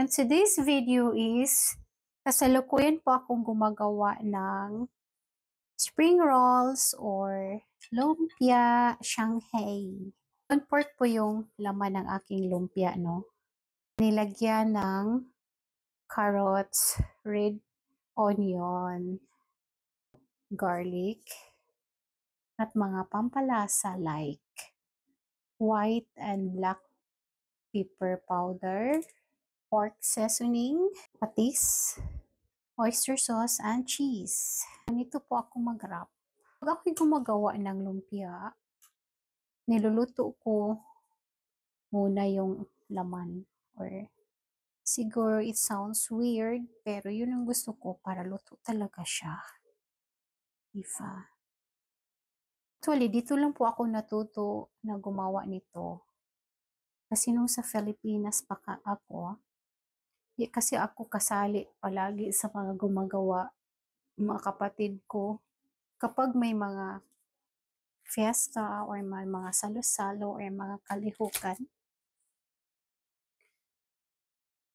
And today's video is, kasalukuyan po akong gumagawa ng spring rolls or lumpia Shanghai. One pork po yung laman ng aking lumpia, no? Nilagyan ng carrots, red onion, garlic, at mga pampalasa like white and black pepper powder, pork seasoning, patis, oyster sauce, and cheese. Ganito po ako mag-wrap. Pag ako'y gumagawa ng lumpia, niluluto ko muna yung laman. Or siguro it sounds weird, pero yun ang gusto ko para luto talaga siya. Diba? Actually, dito lang po ako natuto na gumawa nito. Kasi nung sa Pilipinas pa ako, kasi ako kasali palagi sa mga gumagawa, mga kapatid ko. Kapag may mga fiesta or may mga salo-salo or mga kalihukan,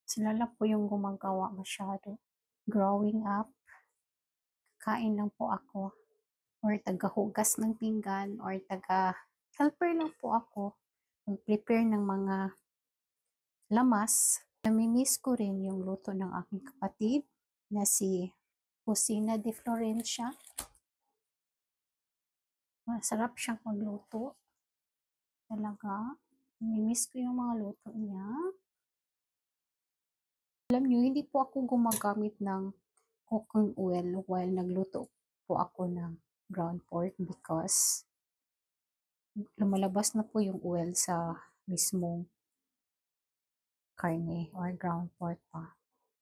sila lang po yung gumagawa masyado. Growing up, kain lang po ako. Or taga-hugas ng pinggan or taga-helper lang po ako. Mag-prepare ng mga lamas. Namimiss ko rin yung luto ng aking kapatid na si Cocina de Florencia. Masarap siyang magluto. Talaga. Namimiss ko yung mga luto niya. Alam niyo, hindi po ako gumagamit ng cooking oil while nagluto po ako ng ground pork because lumalabas na po yung oil sa mismong karne or ground pork pa.